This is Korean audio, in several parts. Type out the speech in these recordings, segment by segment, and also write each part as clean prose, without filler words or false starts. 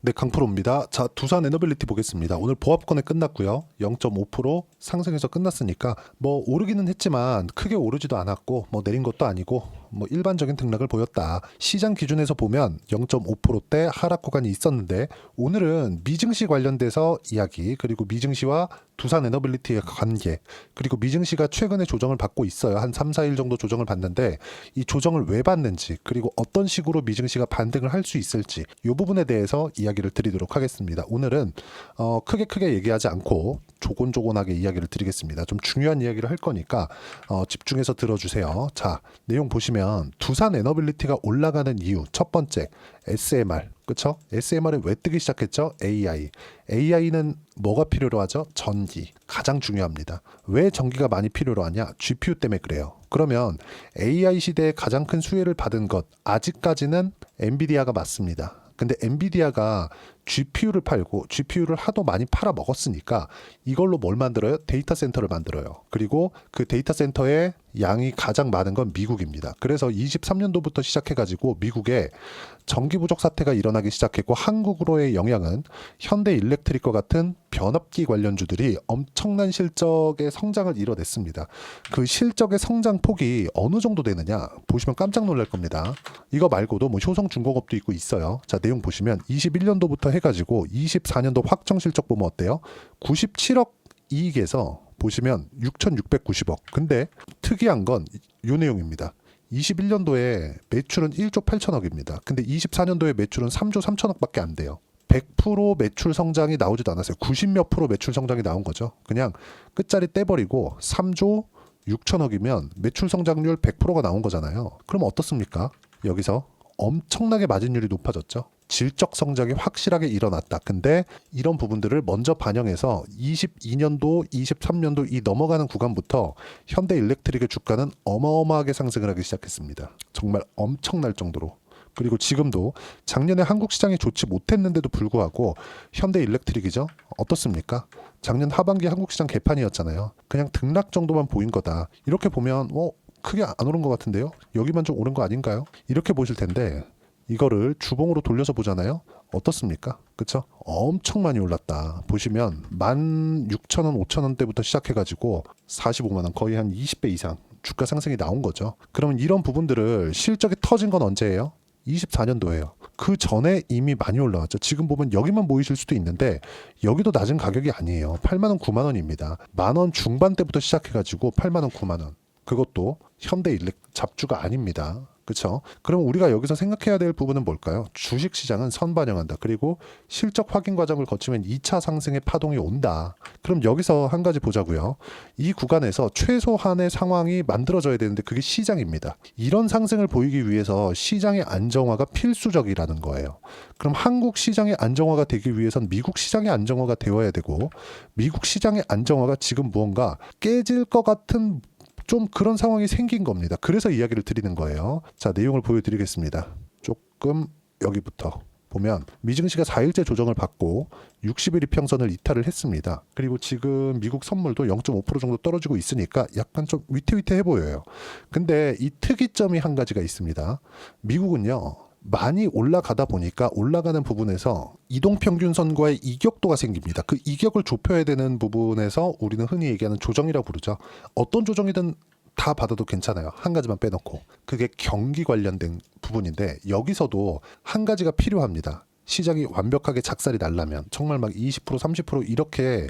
네, 강프로입니다. 자, 두산 에너빌리티 보겠습니다. 오늘 보합권에 끝났고요. 0.5% 상승해서 끝났으니까 뭐 오르기는 했지만 크게 오르지도 않았고 뭐 내린 것도 아니고 뭐 일반적인 등락을 보였다. 시장 기준에서 보면 0.5%대 하락 구간이 있었는데 오늘은 미증시 관련돼서 이야기, 그리고 미증시와 두산 에너빌리티의 관계, 그리고 미증시가 최근에 조정을 받고 있어요. 한 3, 4일 정도 조정을 받는데 이 조정을 왜 받는지, 그리고 어떤 식으로 미증시가 반등을 할 수 있을지 이 부분에 대해서 이야기를 드리도록 하겠습니다. 오늘은 크게 얘기하지 않고 조곤조곤하게 이야기를 드리겠습니다. 좀 중요한 이야기를 할 거니까 집중해서 들어주세요. 자, 내용 보시면 두산 에너빌리티가 올라가는 이유 첫 번째 SMR, 그쵸? SMR은 왜 뜨기 시작했죠? AI는 뭐가 필요로 하죠? 전기. 가장 중요합니다. 왜 전기가 많이 필요로 하냐? GPU 때문에 그래요. 그러면 AI 시대에 가장 큰 수혜를 받은 것, 아직까지는 엔비디아가 맞습니다. 근데 엔비디아가 GPU를 팔고 GPU를 하도 많이 팔아 먹었으니까 이걸로 뭘 만들어요? 데이터 센터를 만들어요. 그리고 그 데이터 센터의 양이 가장 많은 건 미국입니다. 그래서 23년도부터 시작해가지고 미국에 전기 부족 사태가 일어나기 시작했고, 한국으로의 영향은 현대 일렉트릭과 같은 변압기 관련주들이 엄청난 실적의 성장을 이뤄냈습니다. 그 실적의 성장 폭이 어느 정도 되느냐 보시면 깜짝 놀랄 겁니다. 이거 말고도 뭐 효성중공업도 있고 있어요. 자, 내용 보시면 21년도부터 해가지고 24년도 확정 실적 보면 어때요? 97억 이익에서 보시면 6,690억. 근데 특이한 건 이 내용입니다. 21년도에 매출은 1조 8천억입니다. 근데 24년도에 매출은 3조 3천억밖에 안 돼요. 100% 매출 성장이 나오지도 않았어요. 90몇 프로 매출 성장이 나온 거죠. 그냥 끝자리 떼버리고 3조 6천억이면 매출 성장률 100%가 나온 거잖아요. 그럼 어떻습니까? 여기서 엄청나게 마진율이 높아졌죠. 질적 성장이 확실하게 일어났다. 근데 이런 부분들을 먼저 반영해서 22년도, 23년도 이 넘어가는 구간부터 현대 일렉트릭의 주가는 어마어마하게 상승을 하기 시작했습니다. 정말 엄청날 정도로. 그리고 지금도 작년에 한국 시장이 좋지 못했는데도 불구하고 현대 일렉트릭이죠. 어떻습니까? 작년 하반기 한국 시장 개판이었잖아요. 그냥 등락 정도만 보인 거다. 이렇게 보면 크게 안 오른 것 같은데요? 여기만 좀 오른 거 아닌가요? 이렇게 보실 텐데 이거를 주봉으로 돌려서 보잖아요. 어떻습니까? 그쵸? 엄청 많이 올랐다. 보시면 16,000원, 5,000원대부터 시작해가지고 45만 원, 거의 한 20배 이상 주가 상승이 나온 거죠. 그러면 이런 부분들을 실적이 터진 건 언제예요? 24년도예요. 그 전에 이미 많이 올라왔죠. 지금 보면 여기만 보이실 수도 있는데 여기도 낮은 가격이 아니에요. 8만 원, 9만 원입니다. 만 원 중반대부터 시작해가지고 8만 원, 9만 원. 그것도 현대 일렉 잡주가 아닙니다. 그렇죠? 그럼 우리가 여기서 생각해야 될 부분은 뭘까요? 주식시장은 선반영한다. 그리고 실적 확인 과정을 거치면 2차 상승의 파동이 온다. 그럼 여기서 한 가지 보자고요. 이 구간에서 최소한의 상황이 만들어져야 되는데 그게 시장입니다. 이런 상승을 보이기 위해서 시장의 안정화가 필수적이라는 거예요. 그럼 한국 시장의 안정화가 되기 위해선 미국 시장의 안정화가 되어야 되고, 미국 시장의 안정화가 지금 무언가 깨질 것 같은 좀 그런 상황이 생긴 겁니다. 그래서 이야기를 드리는 거예요. 자, 내용을 보여드리겠습니다. 조금 여기부터 보면 미증시가 4일째 조정을 받고 60일 이평선을 이탈을 했습니다. 그리고 지금 미국 선물도 0.5% 정도 떨어지고 있으니까 약간 좀 위태위태해 보여요. 근데 이 특이점이 한 가지가 있습니다. 미국은요, 많이 올라가다 보니까 올라가는 부분에서 이동평균선과의 이격도가 생깁니다. 그 이격을 좁혀야 되는 부분에서 우리는 흔히 얘기하는 조정이라고 부르죠. 어떤 조정이든 다 받아도 괜찮아요. 한 가지만 빼놓고. 그게 경기 관련된 부분인데 여기서도 한 가지가 필요합니다. 시장이 완벽하게 작살이 나려면, 정말 막 20%, 30% 이렇게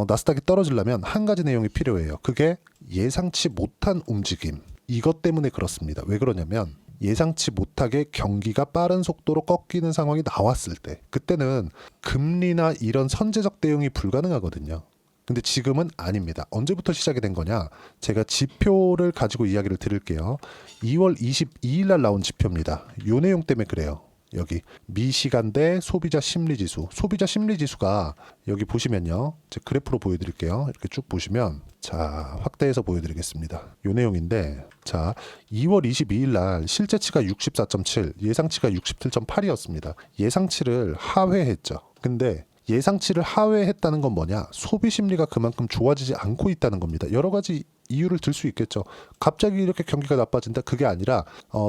나스닥이 떨어지려면 한 가지 내용이 필요해요. 그게 예상치 못한 움직임. 이것 때문에 그렇습니다. 왜 그러냐면 예상치 못하게 경기가 빠른 속도로 꺾이는 상황이 나왔을 때, 그때는 금리나 이런 선제적 대응이 불가능하거든요. 근데 지금은 아닙니다. 언제부터 시작이 된 거냐? 제가 지표를 가지고 이야기를 드릴게요. 2월 22일 날 나온 지표입니다. 요 내용 때문에 그래요. 여기 미시간대 소비자 심리지수. 소비자 심리지수가 여기 보시면요. 제 그래프로 보여드릴게요. 이렇게 쭉 보시면, 자, 확대해서 보여드리겠습니다. 요 내용인데, 자, 2월 22일 날 실제치가 64.7, 예상치가 67.8이었습니다. 예상치를 하회했죠. 근데 예상치를 하회했다는 건 뭐냐? 소비 심리가 그만큼 좋아지지 않고 있다는 겁니다. 여러 가지 이유를 들 수 있겠죠. 갑자기 이렇게 경기가 나빠진다 그게 아니라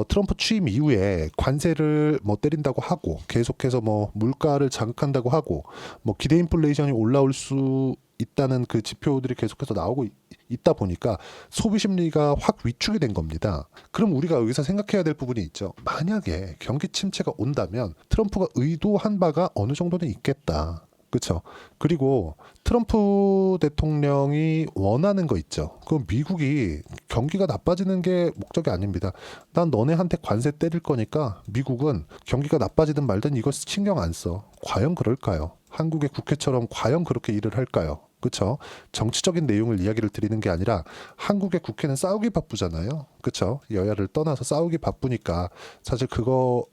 트럼프 취임 이후에 관세를 뭐 때린다고 하고 계속해서 뭐 물가를 자극한다고 하고 뭐 기대 인플레이션이 올라올 수 있다는 그 지표들이 계속해서 나오고 있다 보니까 소비 심리가 확 위축이 된 겁니다. 그럼 우리가 여기서 생각해야 될 부분이 있죠. 만약에 경기 침체가 온다면 트럼프가 의도한 바가 어느 정도는 있겠다. 그렇죠. 그리고 트럼프 대통령이 원하는 거 있죠. 그 미국이 경기가 나빠지는 게 목적이 아닙니다. 난 너네한테 관세 때릴 거니까 미국은 경기가 나빠지든 말든 이거 신경 안 써. 과연 그럴까요? 한국의 국회처럼 과연 그렇게 일을 할까요? 그렇죠. 정치적인 내용을 이야기를 드리는 게 아니라 한국의 국회는 싸우기 바쁘잖아요. 그렇죠. 여야를 떠나서 싸우기 바쁘니까 사실 그거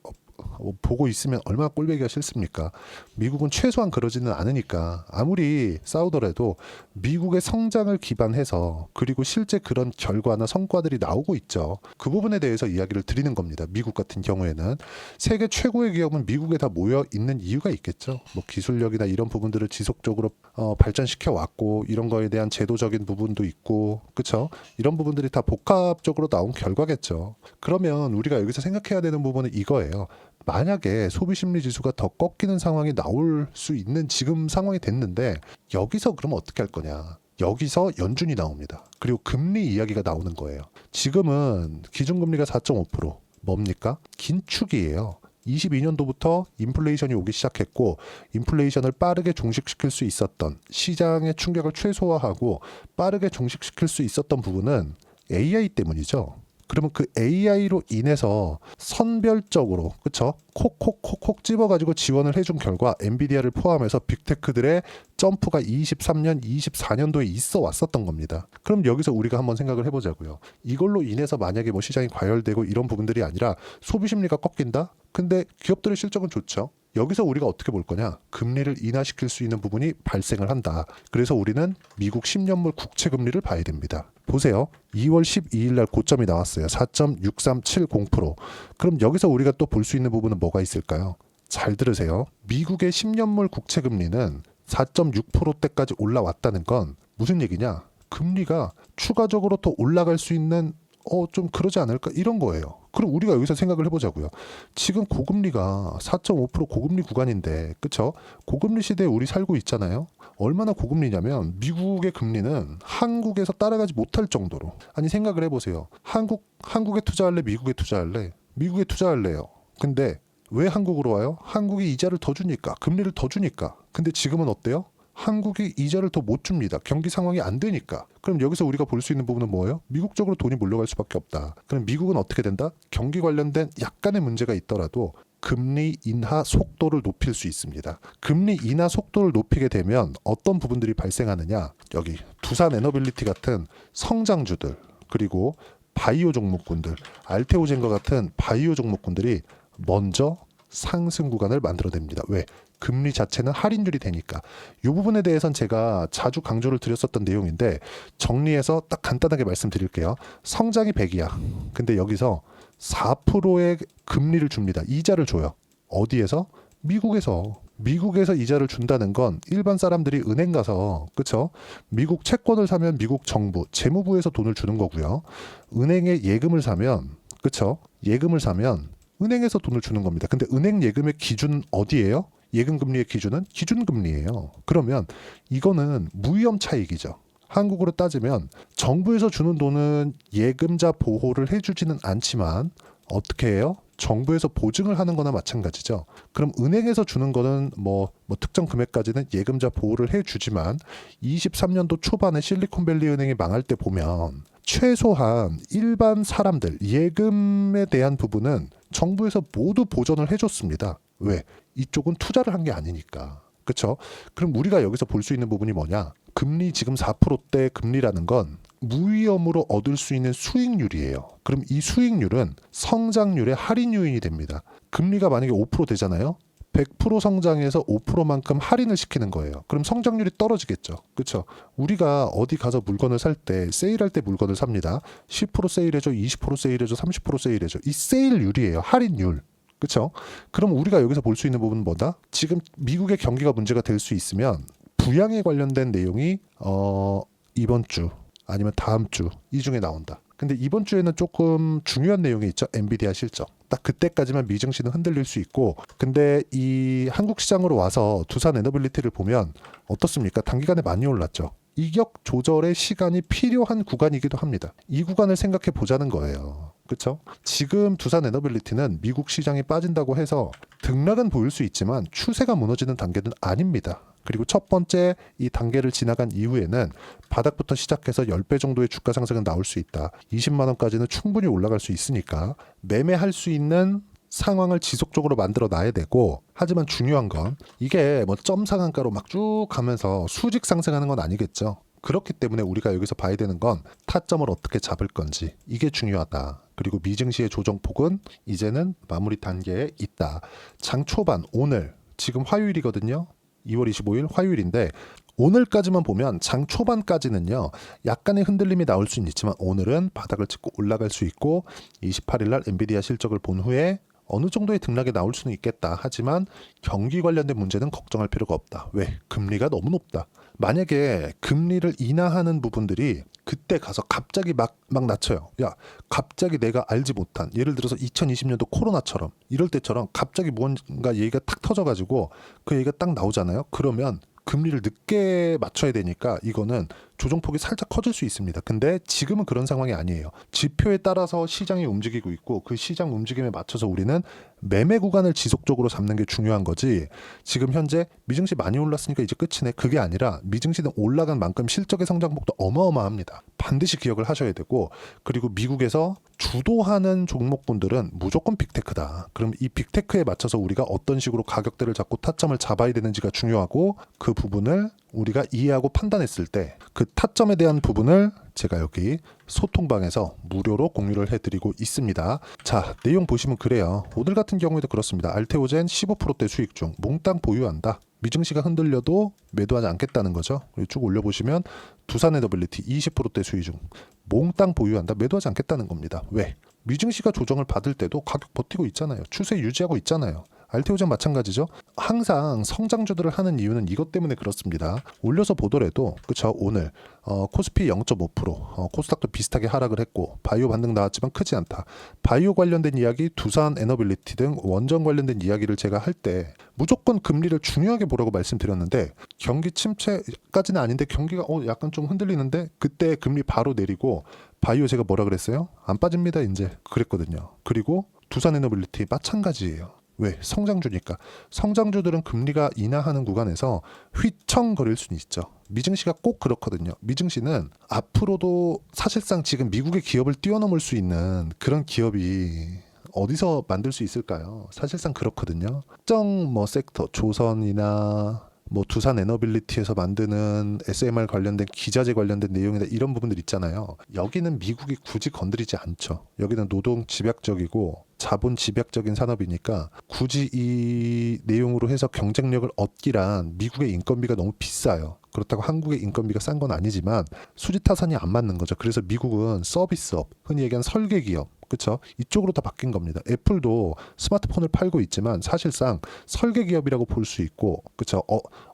보고 있으면 얼마나 꼴보기가 싫습니까? 미국은 최소한 그러지는 않으니까 아무리 싸우더라도 미국의 성장을 기반해서 그리고 실제 그런 결과나 성과들이 나오고 있죠. 그 부분에 대해서 이야기를 드리는 겁니다. 미국 같은 경우에는 세계 최고의 기업은 미국에 다 모여 있는 이유가 있겠죠. 뭐 기술력이나 이런 부분들을 지속적으로 발전시켜 왔고 이런 거에 대한 제도적인 부분도 있고 그렇죠. 이런 부분들이 다 복합적으로 나온 결과겠죠. 그러면 우리가 여기서 생각해야 되는 부분은 이거예요. 만약에 소비심리 지수가 더 꺾이는 상황이 나올 수 있는 지금 상황이 됐는데 여기서 그러면 어떻게 할 거냐. 여기서 연준이 나옵니다. 그리고 금리 이야기가 나오는 거예요. 지금은 기준금리가 4.5% 뭡니까? 긴축이에요. 22년도부터 인플레이션이 오기 시작했고 인플레이션을 빠르게 종식시킬 수 있었던 시장의 충격을 최소화하고 빠르게 종식시킬 수 있었던 부분은 AI 때문이죠. 그러면 그 AI로 인해서 선별적으로 그쵸? 콕콕콕콕 집어가지고 지원을 해준 결과 엔비디아를 포함해서 빅테크들의 점프가 23년, 24년도에 있어 왔었던 겁니다. 그럼 여기서 우리가 한번 생각을 해보자고요. 이걸로 인해서 만약에 뭐 시장이 과열되고 이런 부분들이 아니라 소비 심리가 꺾인다? 근데 기업들의 실적은 좋죠. 여기서 우리가 어떻게 볼 거냐? 금리를 인하시킬 수 있는 부분이 발생을 한다. 그래서 우리는 미국 10년물 국채 금리를 봐야 됩니다. 보세요. 2월 12일 날 고점이 나왔어요. 4.6370%. 그럼 여기서 우리가 또 볼 수 있는 부분은 뭐가 있을까요? 잘 들으세요. 미국의 10년물 국채 금리는 4.6%대까지 올라왔다는 건 무슨 얘기냐? 금리가 추가적으로 더 올라갈 수 있는 좀 그러지 않을까? 이런 거예요. 그럼 우리가 여기서 생각을 해보자고요. 지금 고금리가 4.5% 고금리 구간인데, 그쵸? 고금리 시대에 우리 살고 있잖아요. 얼마나 고금리냐면 미국의 금리는 한국에서 따라가지 못할 정도로. 아니 생각을 해보세요. 한국에 투자할래? 미국에 투자할래? 미국에 투자할래요. 근데 왜 한국으로 와요? 한국이 이자를 더 주니까, 금리를 더 주니까. 근데 지금은 어때요? 한국이 이자를 더 못 줍니다. 경기 상황이 안 되니까. 그럼 여기서 우리가 볼 수 있는 부분은 뭐예요? 미국 쪽으로 돈이 몰려갈 수밖에 없다. 그럼 미국은 어떻게 된다? 경기 관련된 약간의 문제가 있더라도 금리 인하 속도를 높일 수 있습니다. 금리 인하 속도를 높이게 되면 어떤 부분들이 발생하느냐? 여기 두산 에너빌리티 같은 성장주들 그리고 바이오 종목군들, 알테오젠과 같은 바이오 종목군들이 먼저 상승 구간을 만들어냅니다. 왜? 금리 자체는 할인율이 되니까. 이 부분에 대해서는 제가 자주 강조를 드렸었던 내용인데 정리해서 딱 간단하게 말씀드릴게요. 성장이 100이야. 근데 여기서 4%의 금리를 줍니다. 이자를 줘요. 어디에서? 미국에서 이자를 준다는 건 일반 사람들이 은행 가서 그쵸? 미국 채권을 사면 미국 정부, 재무부에서 돈을 주는 거고요. 은행에 예금을 사면 그쵸? 예금을 사면 은행에서 돈을 주는 겁니다. 근데 은행 예금의 기준은 어디예요? 예금 금리의 기준은 기준금리예요. 그러면 이거는 무위험 차익이죠. 한국으로 따지면 정부에서 주는 돈은 예금자 보호를 해주지는 않지만 어떻게 해요? 정부에서 보증을 하는 거나 마찬가지죠. 그럼 은행에서 주는 거는 뭐 특정 금액까지는 예금자 보호를 해주지만 23년도 초반에 실리콘밸리 은행이 망할 때 보면 최소한 일반 사람들 예금에 대한 부분은 정부에서 모두 보전을 해줬습니다. 왜? 이쪽은 투자를 한 게 아니니까. 그렇죠? 그럼 우리가 여기서 볼 수 있는 부분이 뭐냐? 금리 지금 4%대 금리라는 건 무위험으로 얻을 수 있는 수익률이에요. 그럼 이 수익률은 성장률의 할인 요인이 됩니다. 금리가 만약에 5% 되잖아요. 100% 성장해서 5%만큼 할인을 시키는 거예요. 그럼 성장률이 떨어지겠죠. 그렇죠? 우리가 어디 가서 물건을 살 때 세일할 때 물건을 삽니다. 10% 세일해줘, 20% 세일해줘, 30% 세일해줘. 이 세일률이에요. 할인율. 그렇죠? 그럼 우리가 여기서 볼 수 있는 부분은 뭐다? 지금 미국의 경기가 문제가 될 수 있으면 부양에 관련된 내용이 이번 주 아니면 다음 주 이 중에 나온다. 근데 이번 주에는 조금 중요한 내용이 있죠. 엔비디아 실적. 딱 그때까지만 미증시는 흔들릴 수 있고, 근데 이 한국 시장으로 와서 두산 에너빌리티를 보면 어떻습니까? 단기간에 많이 올랐죠. 이격 조절의 시간이 필요한 구간이기도 합니다. 이 구간을 생각해 보자는 거예요. 그렇죠? 지금 두산 에너빌리티는 미국 시장이 빠진다고 해서 등락은 보일 수 있지만 추세가 무너지는 단계는 아닙니다. 그리고 첫 번째 이 단계를 지나간 이후에는 바닥부터 시작해서 10배 정도의 주가 상승은 나올 수 있다. 20만 원까지는 충분히 올라갈 수 있으니까 매매할 수 있는 상황을 지속적으로 만들어 놔야 되고, 하지만 중요한 건 이게 뭐 점 상한가로 막 쭉 가면서 수직 상승하는 건 아니겠죠. 그렇기 때문에 우리가 여기서 봐야 되는 건 타점을 어떻게 잡을 건지, 이게 중요하다. 그리고 미증시의 조정폭은 이제는 마무리 단계에 있다. 장 초반 오늘 지금 화요일이거든요. 2월 25일 화요일인데 오늘까지만 보면 장 초반까지는요 약간의 흔들림이 나올 수는 있지만 오늘은 바닥을 찍고 올라갈 수 있고 28일 날 엔비디아 실적을 본 후에 어느 정도의 등락이 나올 수는 있겠다. 하지만 경기 관련된 문제는 걱정할 필요가 없다. 왜? 금리가 너무 높다. 만약에 금리를 인하하는 부분들이 그때 가서 갑자기 막 낮춰요. 야, 갑자기 내가 알지 못한, 예를 들어서 2020년도 코로나처럼 이럴 때처럼 갑자기 뭔가 얘기가 탁 터져가지고 그 얘기가 딱 나오잖아요. 그러면 금리를 늦게 맞춰야 되니까 이거는 조정폭이 살짝 커질 수 있습니다. 근데 지금은 그런 상황이 아니에요. 지표에 따라서 시장이 움직이고 있고 그 시장 움직임에 맞춰서 우리는 매매 구간을 지속적으로 잡는 게 중요한 거지, 지금 현재 미증시 많이 올랐으니까 이제 끝이네, 그게 아니라 미증시는 올라간 만큼 실적의 성장폭도 어마어마합니다. 반드시 기억을 하셔야 되고, 그리고 미국에서 주도하는 종목군들은 무조건 빅테크다. 그럼 이 빅테크에 맞춰서 우리가 어떤 식으로 가격대를 잡고 타점을 잡아야 되는지가 중요하고, 그 부분을 우리가 이해하고 판단했을 때 그 타점에 대한 부분을 제가 여기 소통방에서 무료로 공유를 해드리고 있습니다. 자, 내용 보시면 그래요. 오늘 같은 경우에도 그렇습니다. 알테오젠 15%대 수익 중 몽땅 보유한다. 미증시가 흔들려도 매도하지 않겠다는 거죠. 쭉 올려보시면 두산에너빌리티 20%대 수익 중 몽땅 보유한다. 매도하지 않겠다는 겁니다. 왜? 미증시가 조정을 받을 때도 가격 버티고 있잖아요. 추세 유지하고 있잖아요. 알테오젠 마찬가지죠. 항상 성장주들을 하는 이유는 이것 때문에 그렇습니다. 올려서 보더라도 그쵸, 오늘 코스피 0.5%, 코스닥도 비슷하게 하락을 했고 바이오 반등 나왔지만 크지 않다. 바이오 관련된 이야기, 두산 에너빌리티 등 원전 관련된 이야기를 제가 할 때 무조건 금리를 중요하게 보라고 말씀드렸는데, 경기 침체까지는 아닌데 경기가 약간 좀 흔들리는데 그때 금리 바로 내리고 바이오 제가 뭐라 그랬어요? 안 빠집니다 이제 그랬거든요. 그리고 두산 에너빌리티 마찬가지예요. 왜? 성장주니까. 성장주들은 금리가 인하하는 구간에서 휘청거릴 수는 있죠. 미증시가 꼭 그렇거든요. 미증시는 앞으로도 사실상 지금 미국의 기업을 뛰어넘을 수 있는 그런 기업이 어디서 만들 수 있을까요? 사실상 그렇거든요. 특정 뭐 섹터, 조선이나 뭐 두산 에너빌리티에서 만드는 SMR 관련된 기자재 관련된 내용이나 이런 부분들 있잖아요. 여기는 미국이 굳이 건드리지 않죠. 여기는 노동 집약적이고 자본 집약적인 산업이니까 굳이 이 내용으로 해서 경쟁력을 얻기란 미국의 인건비가 너무 비싸요. 그렇다고 한국의 인건비가 싼 건 아니지만 수지타산이 안 맞는 거죠. 그래서 미국은 서비스업, 흔히 얘기하는 설계기업, 그렇죠? 이쪽으로 다 바뀐 겁니다. 애플도 스마트폰을 팔고 있지만 사실상 설계기업이라고 볼 수 있고, 그렇죠?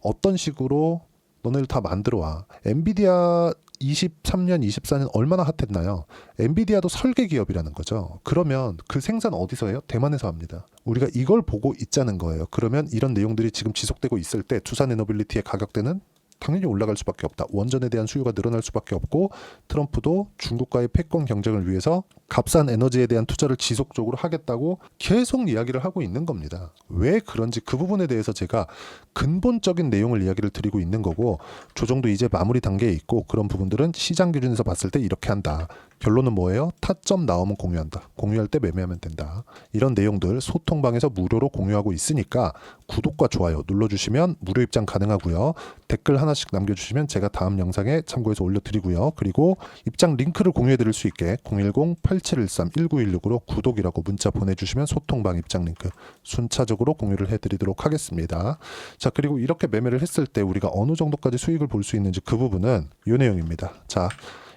어떤 식으로 너네들 다 만들어 와. 엔비디아 23년, 24년 얼마나 핫했나요? 엔비디아도 설계 기업이라는 거죠. 그러면 그 생산 어디서 해요? 대만에서 합니다. 우리가 이걸 보고 있자는 거예요. 그러면 이런 내용들이 지금 지속되고 있을 때 두산 에너빌리티의 가격대는 당연히 올라갈 수밖에 없다. 원전에 대한 수요가 늘어날 수밖에 없고, 트럼프도 중국과의 패권 경쟁을 위해서 값싼 에너지에 대한 투자를 지속적으로 하겠다고 계속 이야기를 하고 있는 겁니다. 왜 그런지 그 부분에 대해서 제가 근본적인 내용을 이야기를 드리고 있는 거고, 조정도 이제 마무리 단계에 있고 그런 부분들은 시장 기준에서 봤을 때 이렇게 한다. 결론은 뭐예요? 타점 나오면 공유한다. 공유할 때 매매하면 된다. 이런 내용들 소통방에서 무료로 공유하고 있으니까 구독과 좋아요 눌러주시면 무료 입장 가능하고요. 댓글 하나씩 남겨주시면 제가 다음 영상에 참고해서 올려드리고요. 그리고 입장 링크를 공유해드릴 수 있게 010-8713-1916으로 구독이라고 문자 보내주시면 소통방 입장 링크 순차적으로 공유를 해드리도록 하겠습니다. 자, 그리고 이렇게 매매를 했을 때 우리가 어느 정도까지 수익을 볼 수 있는지 그 부분은 이 내용입니다. 자,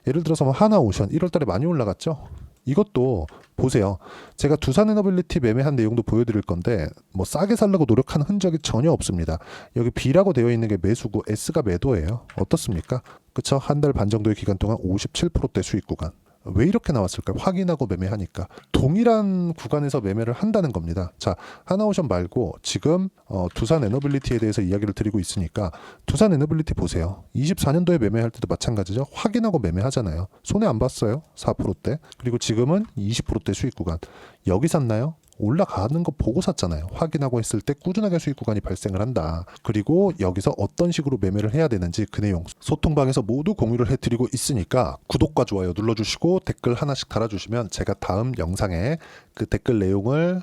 예를 들어서 뭐 하나오션 1월 달에 많이 올라갔죠. 이것도 보세요. 제가 두산에너빌리티 매매한 내용도 보여드릴 건데 뭐 싸게 살려고 노력한 흔적이 전혀 없습니다. 여기 B라고 되어 있는 게 매수고 S가 매도예요. 어떻습니까? 그쵸? 한 달 반 정도의 기간 동안 57%대 수익 구간. 왜 이렇게 나왔을까요? 확인하고 매매하니까 동일한 구간에서 매매를 한다는 겁니다. 자, 하나오션 말고 지금 두산 에너빌리티에 대해서 이야기를 드리고 있으니까 두산 에너빌리티 보세요. 24년도에 매매할 때도 마찬가지죠. 확인하고 매매하잖아요. 손해 안 봤어요. 4%대. 그리고 지금은 20%대 수익 구간. 여기 샀나요? 올라가는 거 보고 샀잖아요. 확인하고 했을 때 꾸준하게 수익 구간이 발생을 한다. 그리고 여기서 어떤 식으로 매매를 해야 되는지 그 내용 소통방에서 모두 공유를 해드리고 있으니까 구독과 좋아요 눌러주시고 댓글 하나씩 달아주시면 제가 다음 영상에 그 댓글 내용을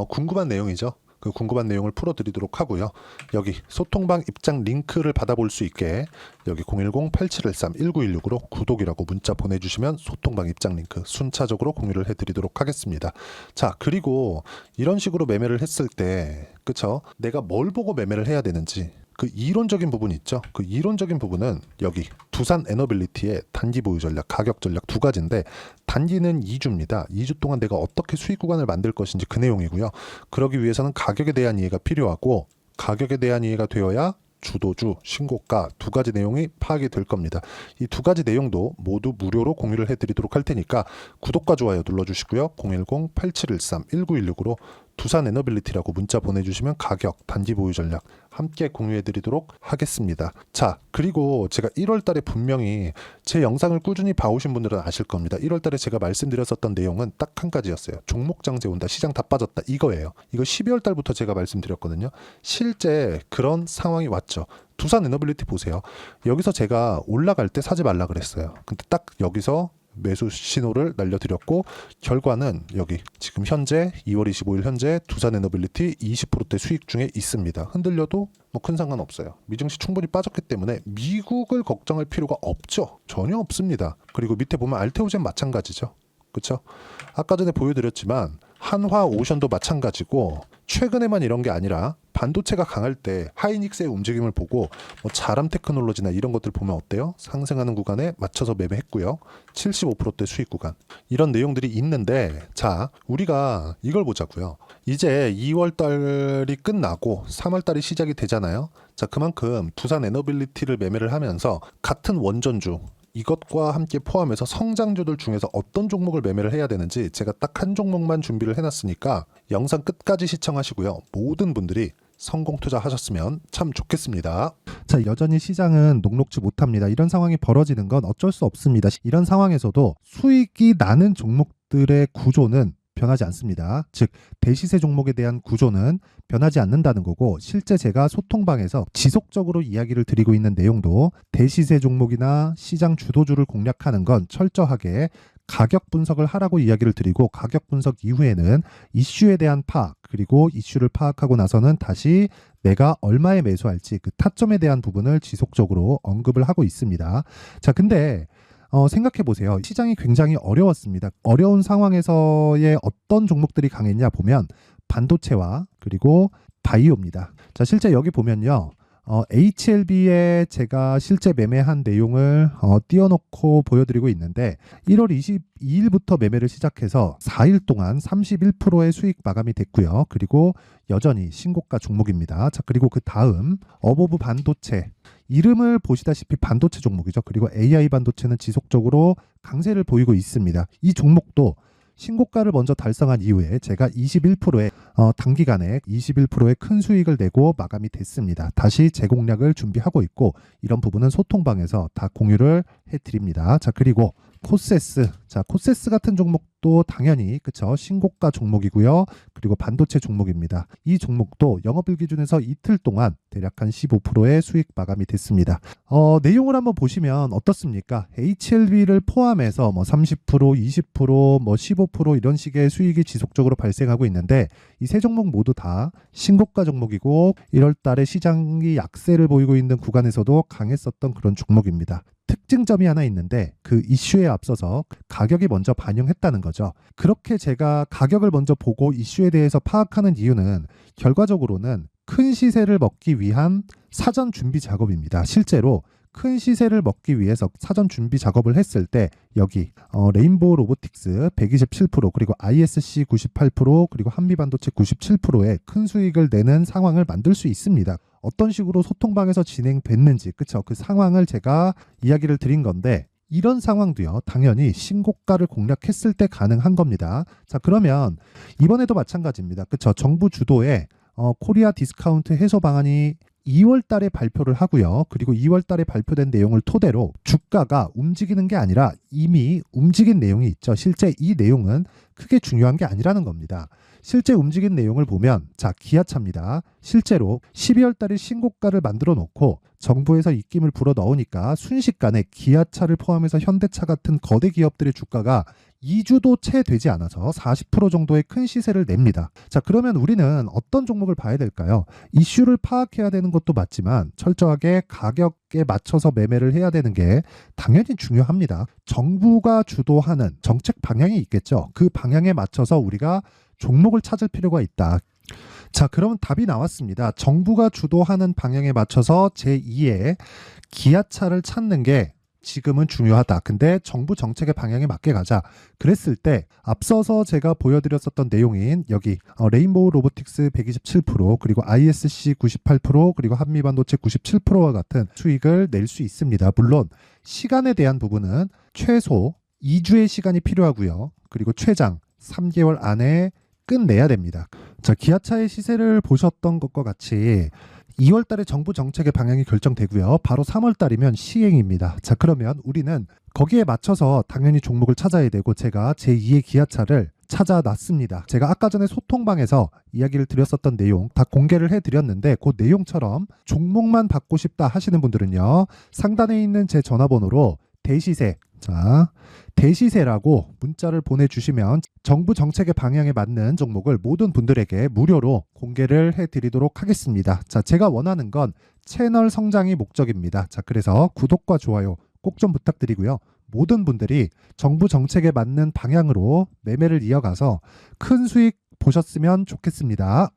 궁금한 내용이죠. 그 궁금한 내용을 풀어드리도록 하고요. 여기 소통방 입장 링크를 받아볼 수 있게 여기 010-8713-1916으로 구독이라고 문자 보내주시면 소통방 입장 링크 순차적으로 공유를 해드리도록 하겠습니다. 자, 그리고 이런 식으로 매매를 했을 때 그쵸? 내가 뭘 보고 매매를 해야 되는지 그 이론적인 부분이 있죠. 그 이론적인 부분은 여기 두산 에너빌리티의 단기 보유 전략, 가격 전략 두 가지인데 단기는 2주입니다. 2주 동안 내가 어떻게 수익 구간을 만들 것인지 그 내용이고요. 그러기 위해서는 가격에 대한 이해가 필요하고 가격에 대한 이해가 되어야 주도주, 신고가 두 가지 내용이 파악이 될 겁니다. 이 두 가지 내용도 모두 무료로 공유를 해드리도록 할 테니까 구독과 좋아요 눌러주시고요. 010-8713-1916으로 두산 에너빌리티라고 문자 보내주시면 가격, 단기 보유 전략 함께 공유해드리도록 하겠습니다. 자, 그리고 제가 1월 달에 분명히 제 영상을 꾸준히 봐오신 분들은 아실 겁니다. 1월 달에 제가 말씀드렸었던 내용은 딱 한 가지였어요. 종목 장세 온다, 시장 다 빠졌다 이거예요. 이거 12월 달부터 제가 말씀드렸거든요. 실제 그런 상황이 왔죠. 두산 에너빌리티 보세요. 여기서 제가 올라갈 때 사지 말라 그랬어요. 근데 딱 여기서 매수 신호를 날려드렸고 결과는 여기 지금 현재 2월 25일 현재 두산 에너빌리티 20%대 수익 중에 있습니다. 흔들려도 뭐 큰 상관없어요. 미증시 충분히 빠졌기 때문에 미국을 걱정할 필요가 없죠. 전혀 없습니다. 그리고 밑에 보면 알테오젠 마찬가지죠. 그렇죠? 아까 전에 보여드렸지만 한화 오션도 마찬가지고 최근에만 이런 게 아니라 반도체가 강할 때 하이닉스의 움직임을 보고 뭐 자람 테크놀로지나 이런 것들 보면 어때요? 상승하는 구간에 맞춰서 매매했고요. 75%대 수익 구간. 이런 내용들이 있는데 자, 우리가 이걸 보자고요. 이제 2월 달이 끝나고 3월 달이 시작이 되잖아요. 자, 그만큼 두산 에너빌리티를 매매를 하면서 같은 원전주 이것과 함께 포함해서 성장주들 중에서 어떤 종목을 매매를 해야 되는지 제가 딱 한 종목만 준비를 해놨으니까 영상 끝까지 시청하시고요. 모든 분들이 성공 투자하셨으면 참 좋겠습니다. 자, 여전히 시장은 녹록지 못합니다. 이런 상황이 벌어지는 건 어쩔 수 없습니다. 이런 상황에서도 수익이 나는 종목들의 구조는 변하지 않습니다. 즉 대시세 종목에 대한 구조는 변하지 않는다는 거고 실제 제가 소통방에서 지속적으로 이야기를 드리고 있는 내용도 대시세 종목이나 시장 주도주를 공략하는 건 철저하게 가격 분석을 하라고 이야기를 드리고 가격 분석 이후에는 이슈에 대한 파악 그리고 이슈를 파악하고 나서는 다시 내가 얼마에 매수할지 그 타점에 대한 부분을 지속적으로 언급을 하고 있습니다. 자, 근데 생각해 보세요. 시장이 굉장히 어려웠습니다. 어려운 상황에서의 어떤 종목들이 강했냐 보면 반도체와 그리고 바이오입니다. 자, 실제 여기 보면요. HLB에 제가 실제 매매한 내용을 띄워놓고 보여드리고 있는데 1월 22일부터 매매를 시작해서 4일 동안 31%의 수익 마감이 됐고요. 그리고 여전히 신고가 종목입니다. 자, 그리고 그 다음 어보브 반도체 이름을 보시다시피 반도체 종목이죠. 그리고 AI 반도체는 지속적으로 강세를 보이고 있습니다. 이 종목도 신고가를 먼저 달성한 이후에 제가 21%의 단기간에 21%의 큰 수익을 내고 마감이 됐습니다. 다시 재공략을 준비하고 있고 이런 부분은 소통방에서 다 공유를 해드립니다. 자, 그리고 코세스. 자, 코세스 같은 종목도 당연히 그쵸 신고가 종목이고요. 그리고 반도체 종목입니다. 이 종목도 영업일 기준에서 이틀 동안 대략 한 15%의 수익 마감이 됐습니다. 내용을 한번 보시면 어떻습니까? HLB를 포함해서 뭐 30%, 20%, 뭐 15% 이런 식의 수익이 지속적으로 발생하고 있는데 이 세 종목 모두 다 신고가 종목이고 1월 달에 시장이 약세를 보이고 있는 구간에서도 강했었던 그런 종목입니다. 특징점이 하나 있는데 그 이슈에 앞서서 가격이 먼저 반영했다는 거죠. 그렇게 제가 가격을 먼저 보고 이슈에 대해서 파악하는 이유는 결과적으로는 큰 시세를 먹기 위한 사전 준비 작업입니다. 실제로 큰 시세를 먹기 위해서 사전 준비 작업을 했을 때 여기 레인보우 로보틱스 127% 그리고 ISC 98% 그리고 한미반도체 97%의 큰 수익을 내는 상황을 만들 수 있습니다. 어떤 식으로 소통방에서 진행됐는지 그쵸? 그 상황을 제가 이야기를 드린 건데 이런 상황도요 당연히 신고가를 공략했을 때 가능한 겁니다. 자 그러면 이번에도 마찬가지입니다. 그쵸? 정부 주도의 코리아 디스카운트 해소 방안이 2월 달에 발표를 하고요. 그리고 2월 달에 발표된 내용을 토대로 주가가 움직이는 게 아니라 이미 움직인 내용이 있죠. 실제 이 내용은 크게 중요한 게 아니라는 겁니다. 실제 움직인 내용을 보면 자 기아차입니다. 실제로 12월 달에 신고가를 만들어 놓고 정부에서 입김을 불어 넣으니까 순식간에 기아차를 포함해서 현대차 같은 거대 기업들의 주가가 2주도 채 되지 않아서 40% 정도의 큰 시세를 냅니다. 자 그러면 우리는 어떤 종목을 봐야 될까요? 이슈를 파악해야 되는 것도 맞지만 철저하게 가격에 맞춰서 매매를 해야 되는 게 당연히 중요합니다. 정부가 주도하는 정책 방향이 있겠죠. 그 방향에 맞춰서 우리가 종목을 찾을 필요가 있다. 자, 그럼 답이 나왔습니다. 정부가 주도하는 방향에 맞춰서 제2의 기아차를 찾는 게 지금은 중요하다. 근데 정부 정책의 방향에 맞게 가자. 그랬을 때 앞서서 제가 보여드렸었던 내용인 여기 레인보우 로보틱스 127% 그리고 ISC 98% 그리고 한미반도체 97%와 같은 수익을 낼 수 있습니다. 물론 시간에 대한 부분은 최소 2주의 시간이 필요하고요. 그리고 최장 3개월 안에 끝내야 됩니다. 자, 기아차의 시세를 보셨던 것과 같이 2월 달에 정부 정책의 방향이 결정되고요. 바로 3월 달이면 시행입니다. 자, 그러면 우리는 거기에 맞춰서 당연히 종목을 찾아야 되고 제가 제2의 기아차를 찾아놨습니다. 제가 아까 전에 소통방에서 이야기를 드렸었던 내용 다 공개를 해드렸는데 그 내용처럼 종목만 받고 싶다 하시는 분들은요. 상단에 있는 제 전화번호로 대시세 자 대시세라고 문자를 보내주시면 정부 정책의 방향에 맞는 종목을 모든 분들에게 무료로 공개를 해드리도록 하겠습니다. 자, 제가 원하는 건 채널 성장이 목적입니다. 자, 그래서 구독과 좋아요 꼭 좀 부탁드리고요. 모든 분들이 정부 정책에 맞는 방향으로 매매를 이어가서 큰 수익 보셨으면 좋겠습니다.